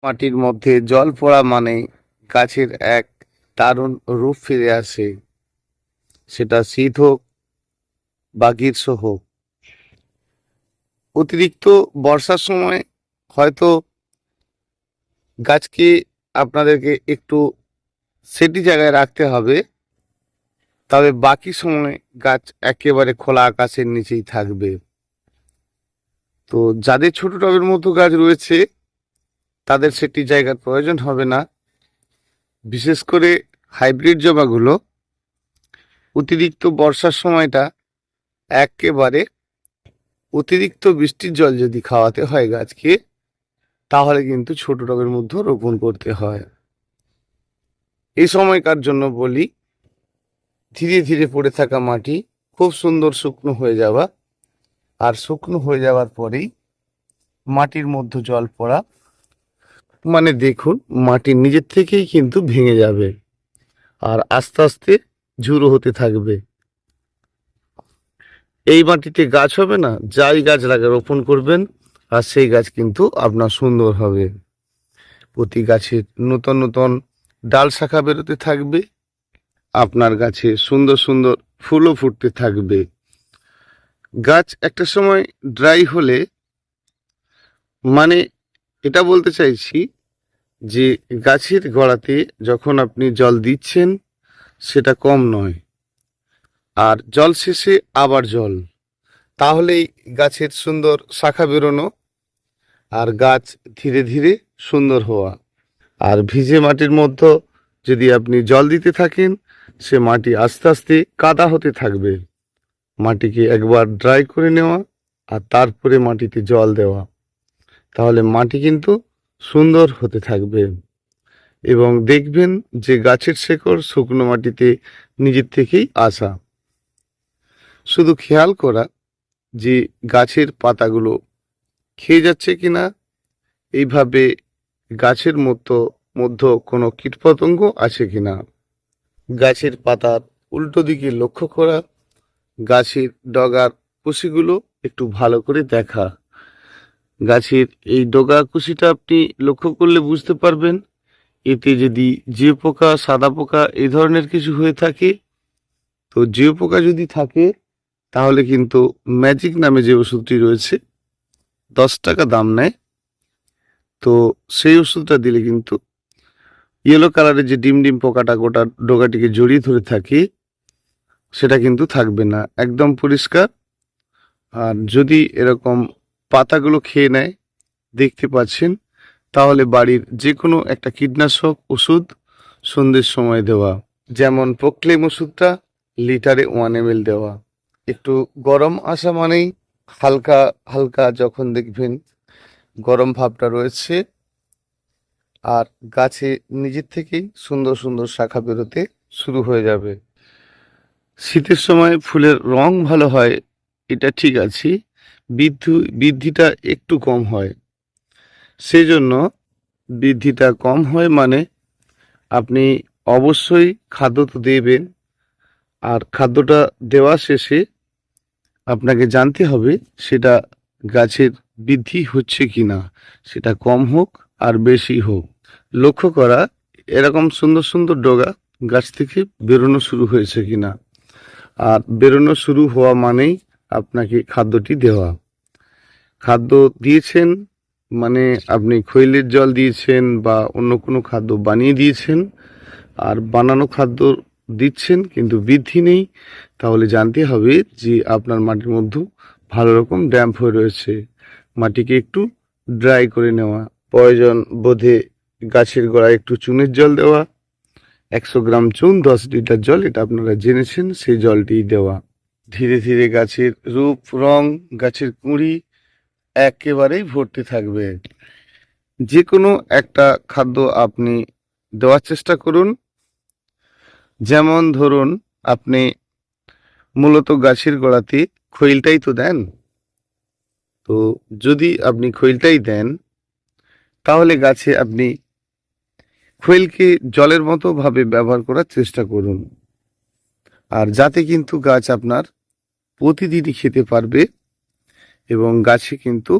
মাটির মধ্যে জল পড়া মানে গাছের এক দারুণ রূপ ফিরে আসে। সেটা শীত হোক বা গ্রীষ্ম হোক। অতিরিক্ত বর্ষার সময় হয়তো গাছকে আপনাদেরকে একটু সেটি জায়গায় রাখতে হবে, তবে বাকি সময় গাছ একেবারে খোলা আকাশের নিচেই থাকবে। তো যাদের ছোট টবের মতো গাছ রয়েছে তাদের সেটি জায়গার প্রয়োজন হবে না। বিশেষ করে হাইব্রিড জবাগুলো অতিরিক্ত বর্ষার সময়টা একেবারে অতিরিক্ত বৃষ্টির জল যদি খাওয়াতে হয় গাছকে, তাহলে কিন্তু ছোট টবের মধ্যে রোপণ করতে হয়। এই সময়কার জন্য বলি, ধীরে ধীরে পড়ে থাকা মাটি খুব সুন্দর শুকনো হয়ে যাওয়া, আর শুকনো হয়ে যাওয়ার পরেই মাটির মধ্যে জল পড়া মানে দেখুন মাটি নিজের থেকেই কিন্তু ভেঙে যাবে আর আস্তে আস্তে ঝুড়ো হতে থাকবে। এই মাটিতে গাছ হবে না, যাই গাছ লাগে রোপণ করবেন আর সেই গাছ কিন্তু আপনার সুন্দর হবে। প্রতি গাছের নতুন নতুন ডাল শাখা বেরোতে থাকবে, আপনার গাছে সুন্দর সুন্দর ফুলও ফুটতে থাকবে। গাছ একটা সময় ড্রাই হলে, মানে এটা বলতে চাইছি যে গাছের গোড়াতে যখন আপনি জল দিচ্ছেন সেটা কম নয়, আর জল শেষে আবার জল, তাহলেই গাছের সুন্দর শাখা বেরোনো আর গাছ ধীরে ধীরে সুন্দর হওয়া। আর ভিজে মাটির মধ্যে যদি আপনি জল দিতে থাকেন, সে মাটি আস্তে আস্তে কাদা হতে থাকবে। মাটিকে একবার ড্রাই করে নেওয়া আর তারপরে মাটিতে জল দেওয়া, তাহলে মাটি কিন্তু সুন্দর হতে থাকবে এবং দেখবেন যে গাছের শেকড় শুকনো মাটিতে নিজের থেকেই আসা। শুধু খেয়াল করা যে গাছের পাতাগুলো খেয়ে যাচ্ছে কিনা, এইভাবে গাছের মধ্যে কোনো কীটপতঙ্গ আছে কিনা। গাছের পাতার উল্টো দিকে লক্ষ্য করা, গাছের ডগার কুশিগুলো একটু ভালো করে দেখা। গাছের এই ডগা কুশিটা আপনি লক্ষ্য করলে বুঝতে পারবেন এতে যদি জিউ পোকা, সাদা পোকা এই ধরনের কিছু হয়ে থাকে। তো জিউ পোকা যদি থাকে তাহলে কিন্তু ম্যাজিক নামে যে ওষুধটি রয়েছে 10 টাকা দাম নেয়, তো সেই ওষুধটা দিলে কিন্তু ইয়েলো কালারের যে ডিম ডিম পোকাটা গোটা ডগাটিকে জড়িয়ে ধরে থাকে সেটা কিন্তু থাকবে না, একদম পরিষ্কার। আর যদি এরকম পাতাগুলো খেয়ে নেয় দেখতে পাচ্ছেন, তাহলে বাড়ির যে কোনো একটা কীটনাশক ওষুধ সন্ধ্যের সময় দেওয়া, যেমন প্রোক্লেম ওষুধটা লিটারে 1 ml দেওয়া। একটু গরম আসা মানেই হালকা হালকা যখন দেখবেন গরম ভাবটা রয়েছে আর গাছে নিজের থেকেই সুন্দর সুন্দর শাখা বেরোতে শুরু হয়ে যাবে। শীতের সময় ফুলের রং ভালো হয়, এটা ঠিক আছে, বৃদ্ধিটা একটু কম হয়। সেজন্য বৃদ্ধিটা কম হয় মানে আপনি অবশ্যই খাদ্য তো দেবেন, আর খাদ্যটা দেওয়া শেষে আপনাকে জানতে হবে সেটা গাছের বৃদ্ধি হচ্ছে কিনা, সেটা কম হোক আর বেশি হোক। লক্ষ্য করা এরকম সুন্দর সুন্দর ডগা গাছ থেকে বেরোনো শুরু হয়েছে কিনা, আর বেরোনো শুরু হওয়া মানেই আপনাকে খাদ্যটি দেওয়া। খাদ্য দিয়েছেন মানে আপনি খৈলের জল দিয়েছেন বা অন্য কোনো খাদ্য বানিয়ে দিয়েছেন, আর বানানো খাদ্য দিচ্ছেন কিন্তু বৃদ্ধি নেই, তাহলে জানতে হবে যে আপনার মাটির মধ্যে ভালো রকম ড্যাম্প হয়ে রয়েছে। মাটিকে একটু ড্রাই করে নেওয়া, প্রয়োজন বোধে গাছের গোড়ায় একটু চুনের জল দেওয়া, 100 গ্রাম চুন 10 লিটার জল, এটা আপনারা জেনেছেন, সেই জলটি দেওয়া। ধীরে ধীরে গাছের রূপ রং, গাছের কুঁড়ি একেবারেই ভর্তি থাকবে। যে কোনো একটা খাদ্য আপনি দেওয়ার চেষ্টা করুন। যেমন ধরুন আপনি মূলত গাছের গোড়াতে খৈলটাই তো দেন, তো যদি আপনি খৈলটাই দেন তাহলে গাছে আপনি খৈলকে জলের মতো ভাবে ব্যবহার করার চেষ্টা করুন, আর যাতে কিন্তু গাছ আপনার প্রতিদিনই খেতে পারবে এবং গাছে কিন্তু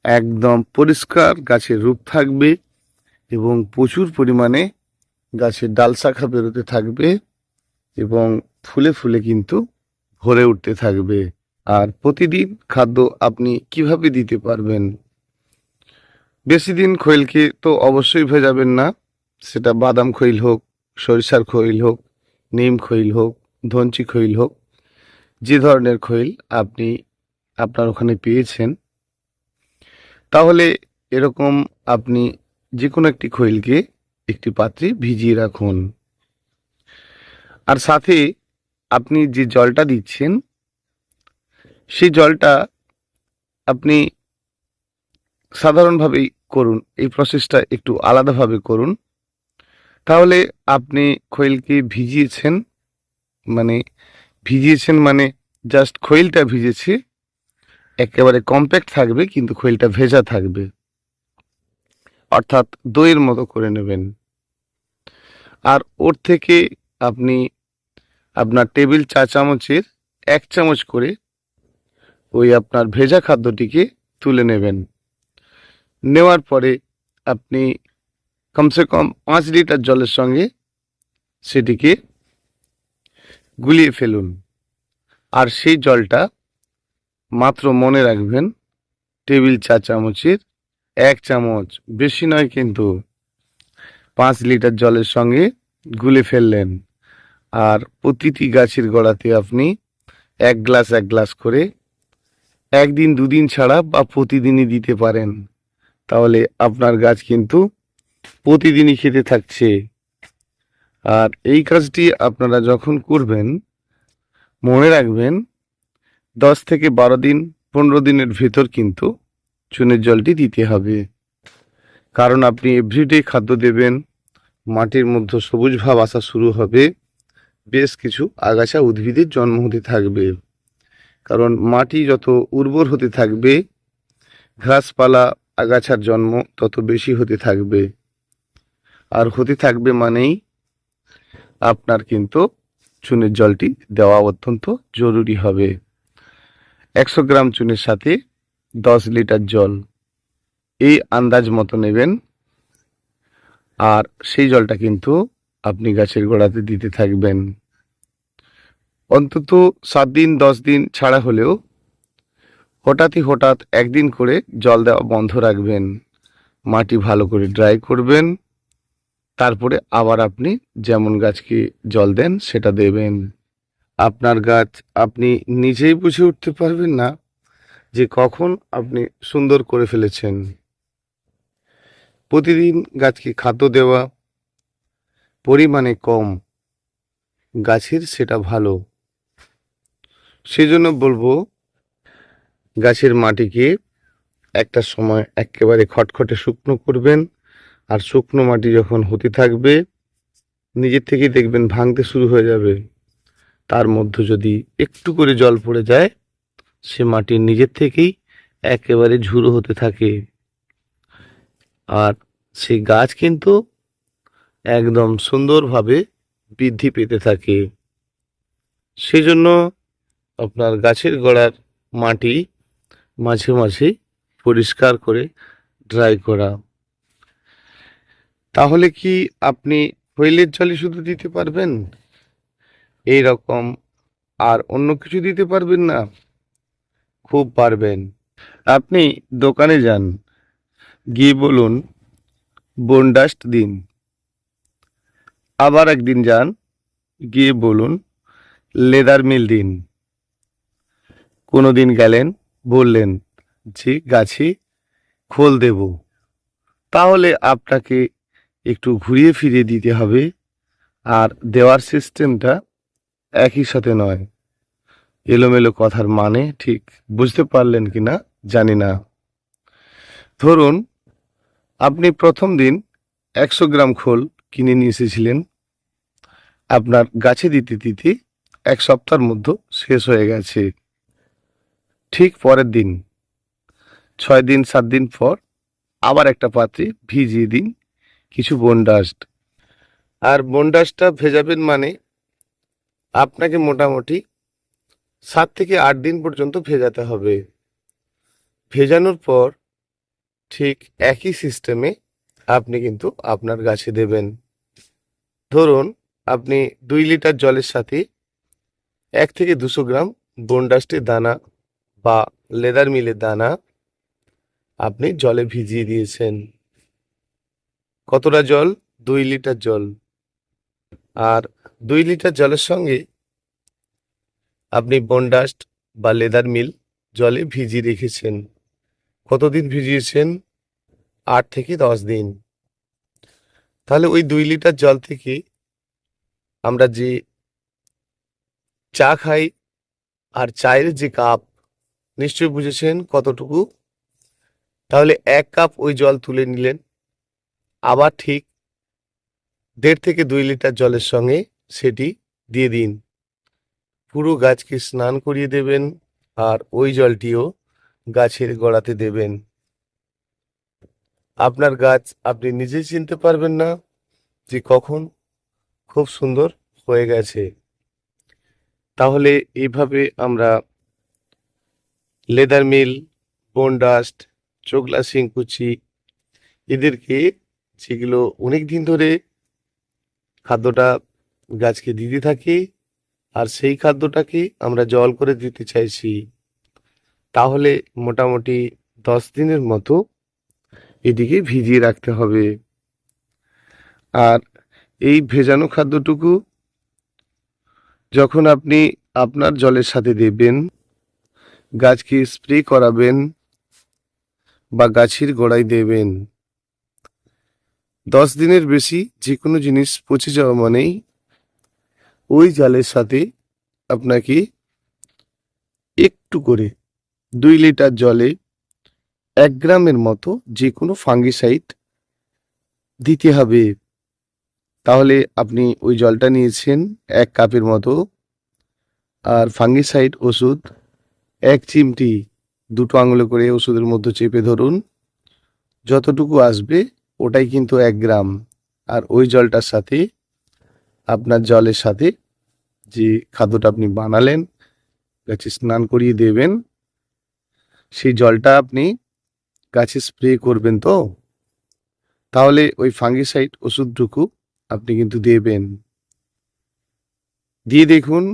একদম পরিষ্কার গাছের রূপ থাকবে এবং প্রচুর পরিমাণে গাছের ডাল শাখা বেরোতে থাকবে এবং ফুলে ফুলে কিন্তু ভরে উঠতে থাকবে। আর প্রতিদিন খাদ্য আপনি কিভাবে দিতে পারবেন? বেশি দিন খৈলকে তো অবশ্যই ভেজাবেন না, সেটা বাদাম খৈল হোক, সরিষার খৈল হোক, নিম খৈল হোক, ধনচি খৈল হোক, যে ধরনের খৈল আপনি আপনার ওখানে পেয়েছেন, তাহলে এরকম আপনি যে কোনো একটি খৈলকে একটি পাত্রে ভিজিয়ে রাখুন। আর সাথে আপনি যে জলটা দিচ্ছেন সেই জলটা আপনি সাধারণভাবেই করুন, এই প্রসেসটা একটু আলাদাভাবে করুন। তাহলে আপনি খৈলকে ভিজিয়েছেন মানে জাস্ট খৈলটা ভিজেছে, একেবারে কম্প্যাক্ট থাকবে কিন্তু খৈলটা ভেজা থাকবে, অর্থাৎ দইয়ের মতো করে নেবেন। আর ওর থেকে আপনি আপনার টেবিল চা চামচের 1 চামচ করে ওই আপনার ভেজা খাদ্যটিকে তুলে নেবেন। নেওয়ার পরে আপনি কমসে কম 5 লিটার জলের সঙ্গে সেটিকে গুলিয়ে ফেলুন। আর সেই জলটা মাত্র মনে রাখবেন টেবিল চা চামচের 1 চামচ, বেশি নয় কিন্তু। 5 লিটার জলের সঙ্গে গুলে ফেললেন। আর প্রতিটি গাছের গোড়াতে আপনি 1 গ্লাস করে 1 দিন 2 দিন ছাড়া বা প্রতিদিনই দিতে পারেন। তাহলে আপনার গাছ কিন্তু প্রতিদিনই খেতে থাকছে। আর এই কাজটি আপনারা যখন করবেন, মনে রাখবেন 10 থেকে 12 দিন 15 দিনের ভেতর কিন্তু চুনের জলটি দিতে হবে। কারণ আপনি এভরিডে খাদ্য দেবেন, মাটির মধ্যে সবুজ ভাব আসা শুরু হবে, বেশ কিছু আগাছা উদ্ভিদের জন্ম হতে থাকবে। কারণ মাটি যত উর্বর হতে থাকবে, ঘাসপালা আগাছার জন্ম তত বেশি হতে থাকবে। আর হতে থাকবে মানেই আপনার কিন্তু চুনের জলটি দেওয়া অত্যন্ত জরুরি হবে। 100 গ্রাম চুনের সাথে 10 লিটার জল, এই আন্দাজ মতো নেবেন। আর সেই জলটা কিন্তু আপনি গাছের গোড়াতে দিতে থাকবেন। অন্তত 7 দিন 10 দিন ছাড়া হলেও হঠাৎ একদিন করে জল দেওয়া বন্ধ রাখবেন। মাটি ভালো করে ড্রাই করবেন, তারপরে আবার আপনি যেমন গাছকে জল দেন সেটা দেবেন। আপনার গাছ আপনি নিজেই বুঝে উঠতে পারবেন না যে কখন আপনি সুন্দর করে ফেলেছেন। প্রতিদিন গাছকে খাদ্য দেওয়া পরিমাণে কম, গাছের সেটা ভালো। সেজন্য বলবো গাছের মাটিকে একটা সময় একেবারে খটখটে শুকনো করবেন। আর শুকনো মাটি যখন হতে থাকবে, নিজের থেকেই দেখবেন ভাঙতে শুরু হয়ে যাবে। তার মধ্যে যদি একটু করে জল পড়ে যায়, সে মাটি নিজের থেকেই একেবারে ঝুড়ো হতে থাকে। আর সেই গাছ কিন্তু একদম সুন্দরভাবে বৃদ্ধি পেতে থাকে। সেজন্য আপনার গাছের গোড়ার মাটি মাঝে মাঝে পরিষ্কার করে ড্রাই করা। তাহলে কি আপনি খৈলের জলই শুধু দিতে পারবেন এই রকম, আর অন্য কিছু দিতে পারবেন না? খুব পারবেন। আপনি দোকানে যান, গিয়ে বলুন বোনডাস্ট দিন। আবার একদিন যান, গিয়ে বলুন লেদার মিল দিন। কোনো দিন গেলেন, বললেন যে গাছে খোল দেব, তাহলে আপনাকে একটু ঘুরিয়ে ফিরিয়ে দিতে হবে। আর দেওয়ার সিস্টেমটা একই সাথে নয়। এলোমেলো কথার মানে ঠিক বুঝতে পারলেন কিনা জানি না। ধরুন আপনি প্রথম দিন 100 গ্রাম খোল কিনে নিয়ে এসেছিলেন, আপনার গাছে দিতে দিতে 1 সপ্তাহের মধ্যে শেষ হয়ে গেছে। ঠিক পরের দিন 6 দিন 7 দিন পর আবার একটা পাত্রে ভিজিয়ে দিন কিছু বোনডাস্ট। আর বোনডাস্টটা ভেজাবেন মানে আপনাকে মোটামুটি 7 থেকে 8 দিন পর্যন্ত ভেজাতে হবে। ভেজানোর পর ঠিক একই সিস্টেমে আপনি কিন্তু আপনার গাছে দেবেন। ধরুন আপনি 2 লিটার জলের সাথে 1 থেকে 200 গ্রাম বনডাস্টের দানা বা লেদার মিলের দানা আপনি জলে ভিজিয়ে দিয়েছেন। কতটা জল? 2 লিটার জল। আর 2 লিটার জলের সঙ্গে আপনি বনডাস্ট বা লেদার মিল জলে ভিজিয়ে রেখেছেন। কতদিন ভিজিয়েছেন? 8 থেকে 10 দিন। তাহলে ওই 2 লিটার জল থেকে আমরা যে চা খাই, আর চায়ের যে কাপ, নিশ্চয়ই বুঝেছেন কতটুকু। তাহলে 1 কাপ ওই জল তুলে নিলেন, আবার ঠিক 1.5 থেকে 2 লিটার জলের সঙ্গে সেটি দিয়ে দিন। পুরো গাছকে স্নান করিয়ে দেবেন, আর ওই জলটিও গাছের গোড়াতে দেবেন। আপনার গাছ আপনি নিজেই চিনতে পারবেন না যে কখন খুব সুন্দর হয়ে গেছে। তাহলে এইভাবে আমরা লেদার মিল, বনডাস্ট, চোগলা শিংকুচি এদেরকে, যেগুলো অনেক দিন ধরে খাদ্যটা গাছকে দিতে থাকি, আর সেই খাদ্যটাকে আমরা জল করে দিতে চাইছি, তাহলে মোটামুটি 10 দিনের মতো এদিকে ভিজিয়ে রাখতে হবে। আর এই ভেজানো খাদ্যটুকু যখন আপনি আপনার জলের সাথে দেবেন, গাছকে স্প্রে করাবেন বা গাছের গোড়ায় দেবেন, 10 দিনের বেশি যে কোনো জিনিস পচে যাওয়া মানেই ওই জলের সাথে আপনাকে একটু করে 2 লিটার জলে 1 গ্রামের মতো যে কোনো ফাঙ্গিসাইড দিতে হবে। তাহলে আপনি ওই জলটা নিয়েছেন 1 কাপের মতো, আর ফাঙ্গিসাইড ওষুধ 1 চিমটি, 2 আঙুলে করে ওষুধের মধ্যে চেপে ধরুন, যতটুকু আসবে ওটাই কিন্তু 1 গ্রাম। আর ওই জলটার সাথে আপনার জলের সাথে যে খাদ্যটা আপনি বানালেন, গাছে স্নান করিয়ে দেবেন, সেই জলটা আপনি গাছে স্প্রে করবেন। তো তাহলে ওই ফাঙ্গিসাইড ওষুধটুকু আপনি কিন্তু দেবেন। দিয়ে দেখুন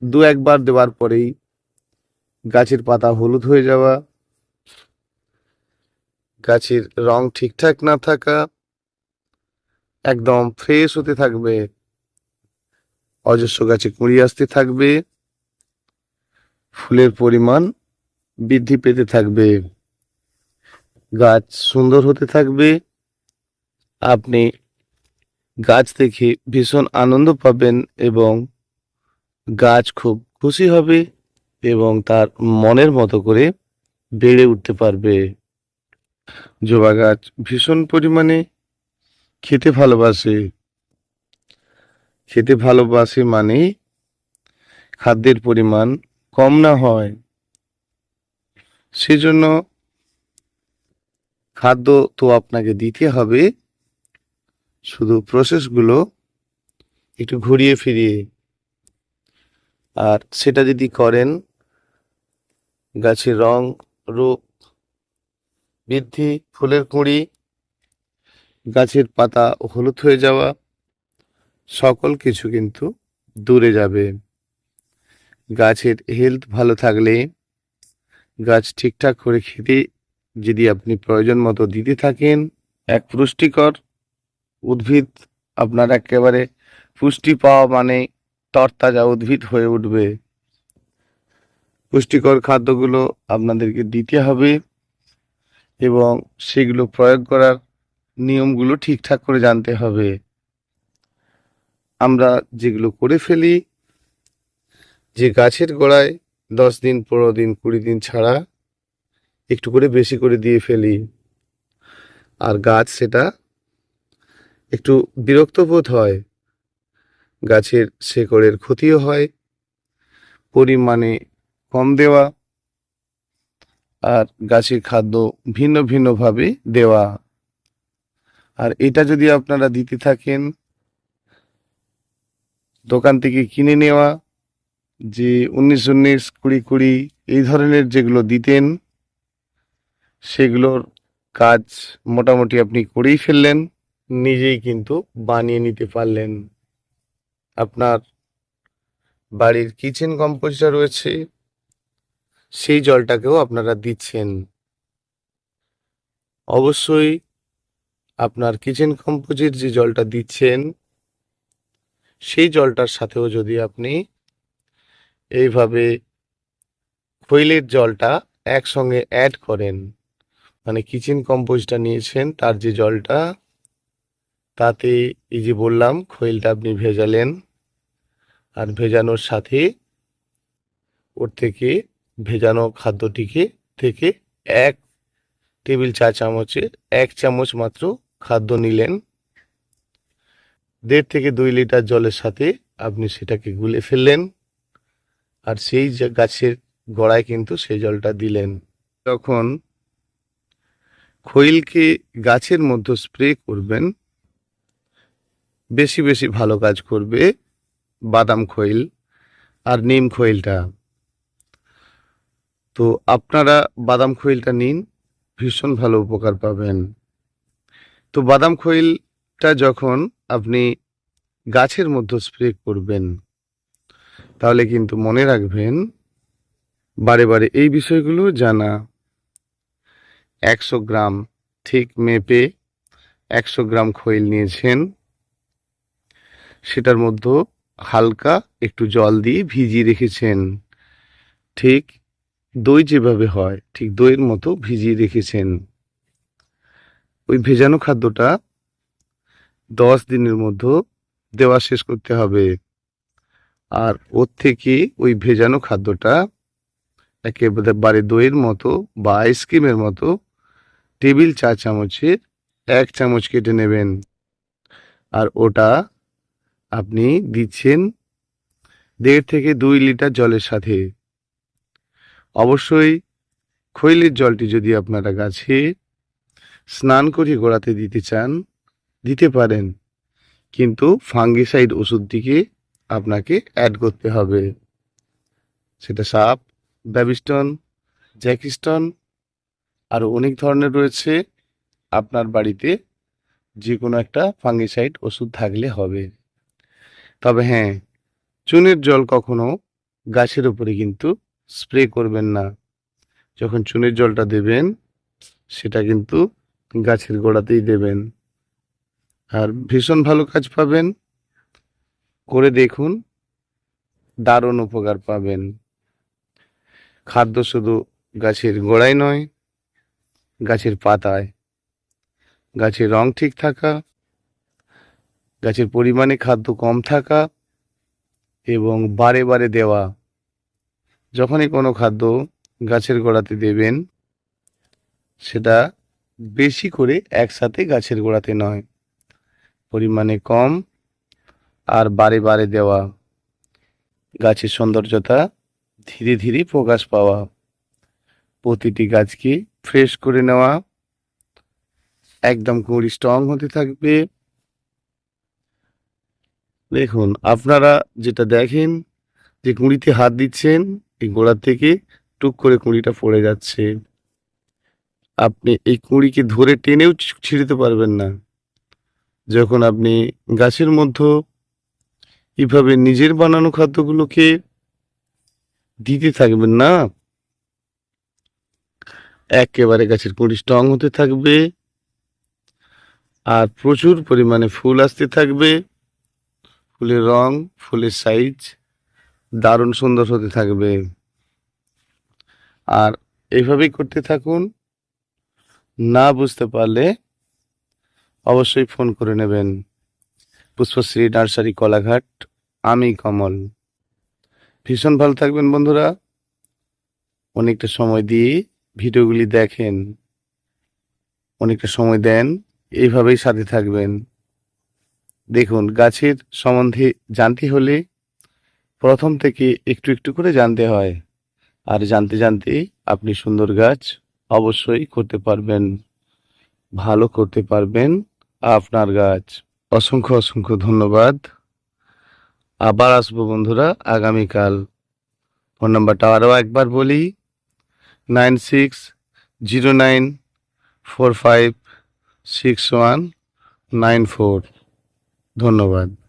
2-1 বার দেওয়ার পরেই গাছের পাতা হলুদ হয়ে যাওয়া, গাছের রং ঠিকঠাক না থাকা, একদম ফ্রেশ হতে থাকবে, অজস্র গাছে কুঁড়ি আসতে থাকবে, ফুলের পরিমাণ বৃদ্ধি পেতে থাকবে, গাছ সুন্দর হতে থাকবে। আপনি গাছ দেখে ভীষণ আনন্দ পাবেন এবং গাছ খুব খুশি হবে এবং তার মনের মতো করে বেড়ে উঠতে পারবে। জবা গাছ ভীষণ পরিমাণে খেতে ভালোবাসে। খেতে ভালোবাসে মানে খাদ্যের পরিমাণ কম না হয়, সেজন্য খাদ্য তো আপনাকে দিতে হবে, শুধু প্রসেসগুলো একটু ঘুরিয়ে ফিরিয়ে। আর সেটা যদি করেন, গাছের রং, রূপ বৃদ্ধি, ফুলের কুঁড়ি, গাছের পাতা হলুদ হয়ে যাওয়া, সকল কিছু কিন্তু দূরে যাবে। গাছের হেলথ ভালো থাকলে, গাছ ঠিকঠাক করে খেতে যদি আপনি প্রয়োজন মতো দিতে থাকেন, এক পুষ্টিকর উদ্ভিদ আপনার একেবারে পুষ্টি পাওয়া মানে তরতাজা উদ্ভিদ হয়ে উঠবে। পুষ্টিকর খাদ্যগুলো আপনাদেরকে দিতে হবে এবং সেগুলো প্রয়োগ করার নিয়মগুলো ঠিকঠাক করে জানতে হবে। আমরা যেগুলো করে ফেলি, যে গাছের গোড়ায় 10 দিন, 15 দিন, 20 দিন ছাড়া একটু করে বেশি করে দিয়ে ফেলি, আর গাছ সেটা একটু বিরক্ত বোধ হয়, গাছের শেকড়ের ক্ষতিও হয়, পরিমাণে কম দেওয়া, আর গাছের খাদ্য ভিন্ন ভিন্নভাবে দেওয়া। আর এটা যদি আপনারা দিতে থাকেন, দোকান থেকে কিনে নেওয়া যে 19-19, 20-20 এই ধরনের যেগুলো দিতেন, সেগুলোর কাজ মোটামুটি আপনি করেই ফেললেন, নিজেই কিন্তু বানিয়ে নিতে পারলেন। আপনার বাড়ির কিচেন কম্পোস্টটা রয়েছে, সেই জলটাকেও আপনারা দিচ্ছেন। অবশ্যই আপনার কিচেন কম্পোস্টের যে জলটা দিচ্ছেন, সেই জলটার সাথেও যদি আপনি এইভাবে খৈলের জলটা একসঙ্গে অ্যাড করেন, মানে কিচেন কম্পোস্টটা নিয়েছেন তার যে জলটা, তাতে এই যে বললাম খৈলটা আপনি ভেজালেন, আর ভেজানোর সাথে ওর থেকে ভেজানো খাদ্যটিকে থেকে 1 টেবিল চা চামচ মাত্র খাদ্য নিলেন। 1.5 থেকে 2 লিটার জলের সাথে আপনি সেটাকে গুলে ফেললেন, আর সেই যে গাছের গোড়ায় কিন্তু সেই জলটা দিলেন। যখন খৈলকে গাছের মধ্যে স্প্রে করবেন, বেশি বেশি ভালো কাজ করবে বাদাম খৈল আর নিম খৈলটা। তো আপনারা বাদাম খৈলটা নিন, ভীষণ ভালো উপকার পাবেন। তো বাদাম খৈলটা যখন আপনি গাছের মধ্যে স্প্রে করবেন, তাহলে কিন্তু মনে রাখবেন বারে বারে এই বিষয়গুলো জানা। 100 গ্রাম ঠিক মেপে 100 গ্রাম খৈল নিয়েছেন, সেটার মধ্যে হালকা একটু জল দিয়ে ভিজিয়ে রেখেছেন। ঠিক দই যেভাবে হয় ঠিক দইয়ের মতো ভিজিয়ে রেখেছেন। ওই ভেজানো খাদ্যটা 10 দিনের মধ্যে দেওয়া শেষ করতে হবে। আর ওর থেকে ওই ভেজানো খাদ্যটা একেবারে দইয়ের মতো বা আইসক্রিমের মতো টেবিল চা চামচের 1 চামচ কেটে নেবেন, আর ওটা আপনি দিচ্ছেন 1.5 থেকে 2 লিটার জলের সাথে। অবশ্যই খৈলের জলটি যদি আপনারা গাছে স্নান করে গোড়াতে দিতে চান, দিতে পারেন, কিন্তু ফাঙ্গিসাইড ওষুধটিকে আপনাকে অ্যাড করতে হবে। সেটা সাপ, ব্যাবিস্টন, জ্যাকিস্টন, আরও অনেক ধরনের রয়েছে। আপনার বাড়িতে যে কোনো একটা ফাঙ্গিসাইড ওষুধ থাকলে হবে। তবে হ্যাঁ, চুনের জল কখনো গাছের উপরে কিন্তু স্প্রে করবেন না। যখন চুনের জলটা দেবেন, সেটা কিন্তু গাছের গোড়াতেই দেবেন, আর ভীষণ ভালো কাজ পাবেন। করে দেখুন, দারুণ উপকার পাবেন। খাদ্য শুধু গাছের গোড়ায় নয়, গাছের পাতায়, গাছের রং ঠিক থাকা, গাছের পরিমাণে খাদ্য কম থাকা এবং বারে বারে দেওয়া। যখনই কোনো খাদ্য গাছের গোড়াতে দেবেন, সেটা বেশি করে একসাথে গাছের গোড়াতে নয়, পরিমাণে কম আর বারে বারে দেওয়া। গাছের সৌন্দর্যতা ধীরে ধীরে প্রকাশ পাওয়া, প্রতিটি গাছকে ফ্রেশ করে নেওয়া, একদম কুঁড়ি স্ট্রং হতে থাকবে। দেখুন, আপনারা যেটা দেখেন যে কুঁড়িতে হাত দিচ্ছেন, এই গোড়ার থেকে টুক করে কুঁড়িটা পড়ে যাচ্ছে। আপনি এই কুঁড়িকে ধরে টেনেও ছিঁড়তে পারবেন না। যখন আপনি গাছের মধ্যে এভাবে নিজের বানানো খাদ্যগুলোকে দিতে থাকবেন না, একেবারে গাছের কুঁড়ি স্ট্রং হতে থাকবে, আর প্রচুর পরিমাণে ফুল আসতে থাকবে। ফুলের রং, ফুলের সাইজ দারুণ সুন্দর হতে থাকবে। আর এইভাবেই করতে থাকুন। না বুঝতে পারলে অবশ্যই ফোন করে নেবেন। পুষ্পশ্রী নার্সারি, কলাঘাট। আমি কমল। ভীষণ ভালো থাকবেন বন্ধুরা। অনেকটা সময় দিয়ে ভিডিওগুলি দেখেন, অনেকটা সময় দেন, এইভাবেই সাথে থাকবেন। দেখুন, গাছের সম্বন্ধে জানতে হলে প্রথম থেকে একটু একটু করে জানতে হয়, আর জানতে জানতে আপনি সুন্দর গাছ অবশ্যই করতে পারবেন, ভালো করতে পারবেন আপনার গাছ। অসংখ্য অসংখ্য ধন্যবাদ। আবার আসবো বন্ধুরা আগামীকাল। ফোন নাম্বারটা আরও একবার বলি, 09456194। ধন্যবাদ।